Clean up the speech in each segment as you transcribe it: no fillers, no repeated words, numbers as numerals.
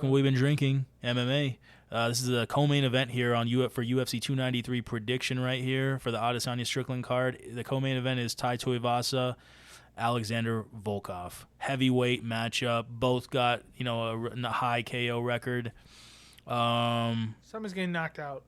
we've been drinking MMA. This is a co-main event here for UFC 293 prediction right here for the Adesanya Strickland card. The co-main event is Tai Tuivasa, Alexander Volkov. Heavyweight matchup. Both got a high KO record. Someone's getting knocked out.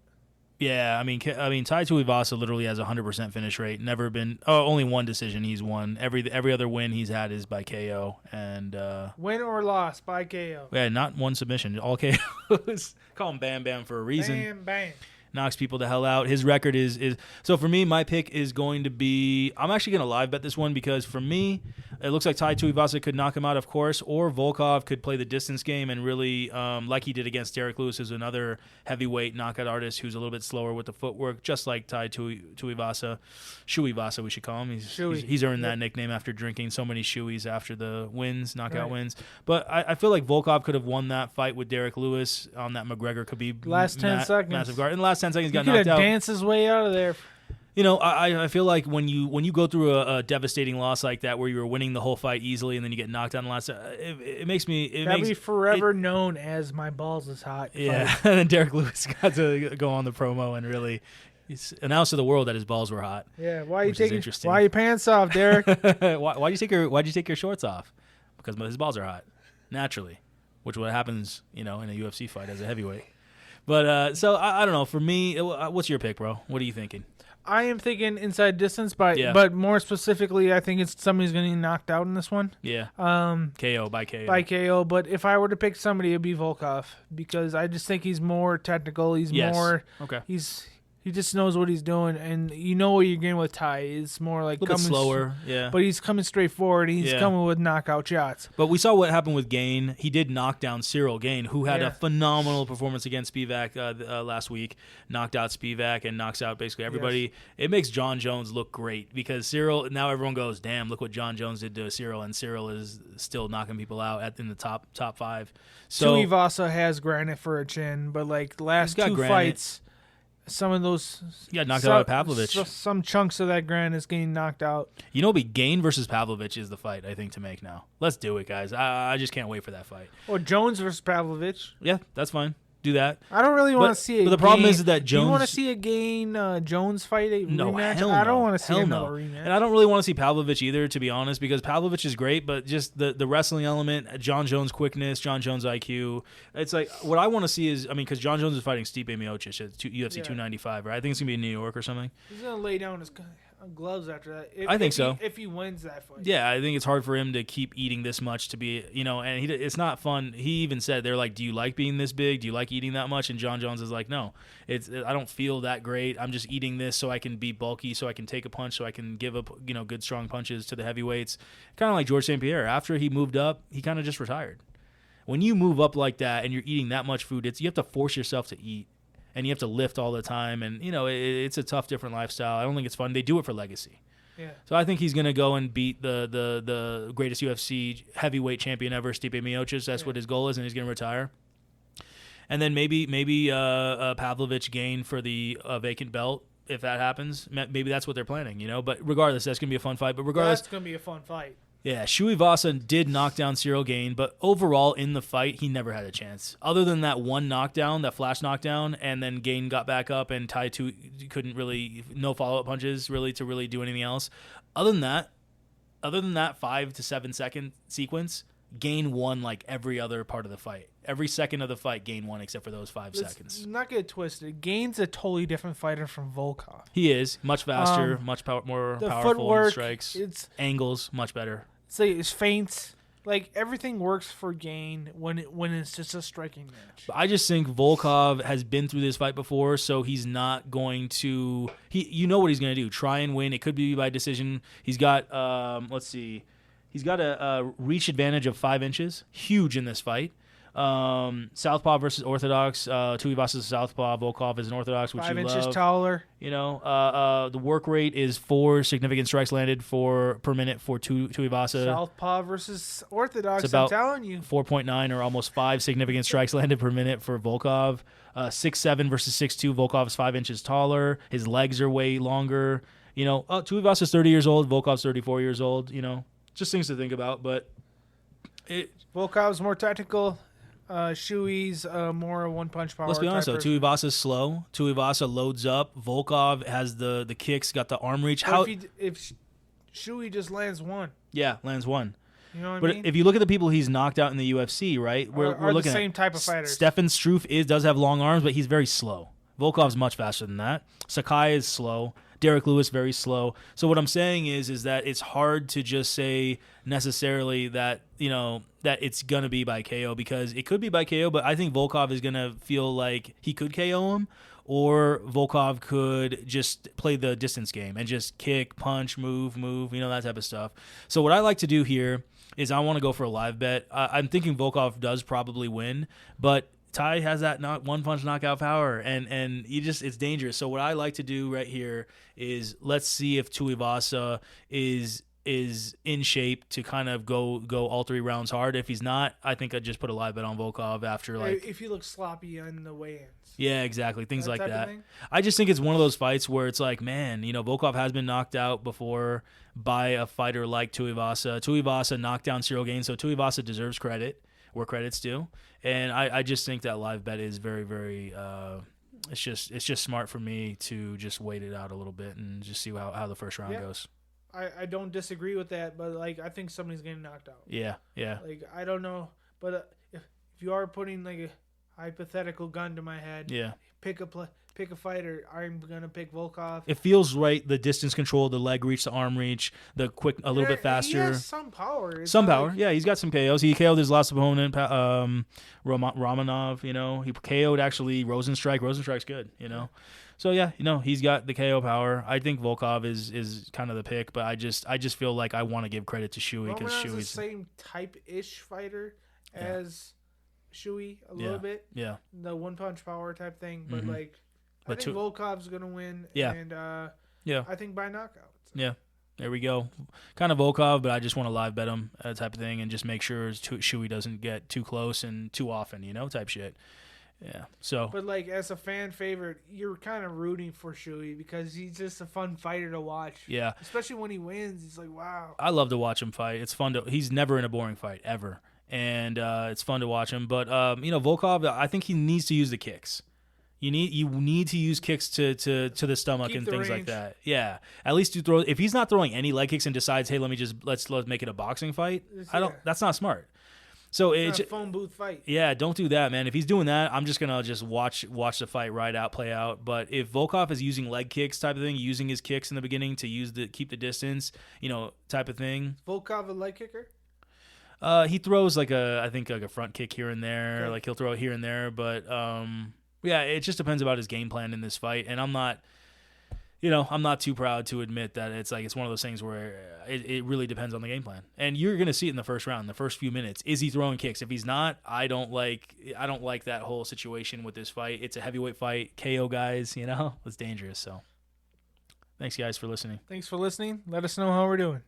Yeah, I mean, Tai Tuivasa literally has a 100% finish rate. Never been. only one decision he's won. Every other win he's had is by KO. And win or loss by KO. Yeah, not one submission. All KOs. Call him Bam Bam for a reason. Bam Bam. Knocks people the hell out. His record is so for me. My pick is going to be. I'm actually going to live bet this one because for me, it looks like Tai Tuivasa could knock him out, of course, or Volkov could play the distance game and really, like he did against Derek Lewis, who's another heavyweight knockout artist who's a little bit slower with the footwork, just like Tai Tuivasa. Shuivasa, we should call him. He's earned that nickname after drinking so many shoeys after the knockout wins. But I feel like Volkov could have won that fight with Derek Lewis on that McGregor could be last 10 seconds. Massive guard. In the last 10 seconds, he got knocked out. He could have danced his way out of there. I feel like when you go through a devastating loss like that, where you were winning the whole fight easily and then you get knocked out in the last, it makes me. That'd be forever known as my balls is hot. Yeah, and then Derek Lewis got to go on the promo and really announce to the world that his balls were hot. Yeah, why are your pants off, Derek? Why'd you take your shorts off? Because his balls are hot, naturally, which what happens in a UFC fight as a heavyweight. But so I don't know. For me, what's your pick, bro? What are you thinking? I am thinking inside distance, but more specifically, I think it's somebody's going to get knocked out in this one. Yeah. KO. By KO. But if I were to pick somebody, it'd be Volkov because I just think he's more technical. He's more. Okay. He just knows what he's doing, and you know what you're getting with Tai. It's more like a little bit slower, yeah. But he's coming straight forward. He's coming with knockout shots. But we saw what happened with Gane. He did knock down Cyril Gane, who had a phenomenal performance against Spivak last week. Knocked out Spivak and knocks out basically everybody. Yes. It makes John Jones look great because Cyril. Now everyone goes, "Damn, look what John Jones did to Cyril," and Cyril is still knocking people out in the top five. So Tuivasa has granite for a chin, but like the last two fights. Some of those knocked out by Pavlovich. Some chunks of that granite is getting knocked out. Gane versus Pavlovich is the fight I think to make now. Let's do it, guys. I just can't wait for that fight. Or Jones versus Pavlovich. Yeah, that's fine. Do that. I don't really want to see it. But the problem is that Jones. Do you want to see a Gane Jones fight rematch? Hell no. I don't want to see another rematch. And I don't really want to see Pavlovich either, to be honest, because Pavlovich is great, but just the wrestling element, John Jones' quickness, John Jones' IQ. It's like what I want to see is, because John Jones is fighting Stipe Miocic at UFC 295, right? I think it's gonna be in New York or something. He's gonna lay down his gloves after that. I think so. If he wins that fight. Yeah, I think it's hard for him to keep eating this much to be, and it's not fun. He even said, they're like, do you like being this big? Do you like eating that much? And John Jones is like, no, I don't feel that great. I'm just eating this so I can be bulky, so I can take a punch, so I can give up, good strong punches to the heavyweights. Kind of like George St. Pierre. After he moved up, he kind of just retired. When you move up like that and you're eating that much food, you have to force yourself to eat. And you have to lift all the time. And, it's a tough, different lifestyle. I don't think it's fun. They do it for legacy. Yeah. So I think he's going to go and beat the greatest UFC heavyweight champion ever, Stipe Miocic. That's what his goal is, and he's going to retire. And then maybe Pavlovich Gane for the vacant belt, if that happens. Maybe that's what they're planning, But regardless, that's going to be a fun fight. But regardless, that's going to be a fun fight. Yeah, Shuivasa did knock down Cyril Gane, but overall in the fight, he never had a chance. Other than that one knockdown, that flash knockdown, and then Gane got back up and Tai couldn't really, no follow-up punches really to really do anything else. Other than that 5 to 7 second sequence, Gane won like every other part of the fight. Every second of the fight, Gane won except for those 5 seconds. Not get it twisted. Gane's a totally different fighter from Volkov. He is much faster, much more powerful footwork, in strikes. Angles much better. It's like his feints. Like everything works for Gane when it's just a striking match. I just think Volkov has been through this fight before, so he's not going to. You know what he's going to do? Try and win. It could be by decision. He's got let's see. He's got a reach advantage of 5 inches. Huge in this fight. Southpaw versus Orthodox. Tuivasa is Southpaw. Volkov is an Orthodox, which 5 you inches love. taller. The work rate is 4 significant strikes landed per minute for Tuivasa. Southpaw versus Orthodox. It's about I'm telling you, 4.9 or almost 5 significant strikes landed per minute for Volkov. 6'7" versus 6'2". Volkov is 5 inches taller. His legs are way longer. Tuivasa is 30 years old. Volkov's 34 years old. Just things to think about, but Volkov's more technical. Shui's more one-punch power. Let's be honest, though. Tuivasa's slow. Tuivasa loads up. Volkov has the kicks, got the arm reach. If Shui just lands one. Yeah, lands one. You know what but I mean? If you look at the people he's knocked out in the UFC, right? We're looking the same type of fighters. Stefan Struve does have long arms, but he's very slow. Volkov's much faster than that. Sakai is slow. Derek Lewis very slow. So what I'm saying is that it's hard to just say necessarily that that it's gonna be by KO, because it could be by KO, but I think Volkov is gonna feel like he could KO him, or Volkov could just play the distance game and just kick, punch, move, that type of stuff. So what I like to do here is I want to go for a live bet. I'm thinking Volkov does probably win, but Tai has that one-punch knockout power, and it's dangerous. So what I like to do right here is let's see if Tuivasa is in shape to kind of go all 3 rounds hard. If he's not, I think I'd just put a live bet on Volkov after if he looks sloppy on the weigh-ins. Yeah, exactly. Things like that. I just think it's one of those fights where it's like, man, Volkov has been knocked out before by a fighter like Tuivasa. Tuivasa knocked down Cyril Gaines, so Tuivasa deserves credit where credit's due. And I just think that live bet is very, very it's just smart for me to just wait it out a little bit and just see how the first round goes. I don't disagree with that, but I think somebody's getting knocked out. Yeah. I don't know, but if you are putting a hypothetical gun to my head, pick a fighter. I'm gonna pick Volkov. It feels right. The distance control, the leg reach, the arm reach, the quick, a little bit faster. He has some power. Some power. Yeah, he's got some KOs. He KO'd his last opponent, Romanov. He KO'd actually Rosenstrike. Rosenstrike's good. So yeah, he's got the KO power. I think Volkov is kind of the pick, but I just feel like I want to give credit to Shui because Shui's the same type-ish fighter as Shui a little bit. Yeah. The one-punch power type thing, but I think Volkov's gonna win. Yeah. And I think by knockout. So. Yeah. There we go. Kind of Volkov, but I just want to live bet him type of thing and just make sure Shui doesn't get too close and too often, type shit. Yeah. So. But as a fan favorite, you're kind of rooting for Shui because he's just a fun fighter to watch. Yeah. Especially when he wins, it's like, wow. I love to watch him fight. It's fun he's never in a boring fight ever, and it's fun to watch him. But Volkov, I think he needs to use the kicks. You need to use kicks to the stomach Keep and the things range. like that. Yeah, at least you throw. If he's not throwing any leg kicks and decides, hey, let's make it a boxing fight. That's not smart. So it's a phone booth fight. Yeah, don't do that, man. If he's doing that, I'm just gonna watch the fight ride out, play out. But if Volkov is using leg kicks type of thing, using his kicks in the beginning to keep the distance, type of thing. Volkov a leg kicker? He throws I think a front kick here and there. Okay. He'll throw it here and there, but yeah, it just depends about his game plan in this fight. And I'm not too proud to admit that it's one of those things where it really depends on the game plan. And you're going to see it in the first round, in the first few minutes. Is he throwing kicks? If he's not, I don't like that whole situation with this fight. It's a heavyweight fight. KO guys, it's dangerous. So thanks guys for listening. Thanks for listening. Let us know how we're doing.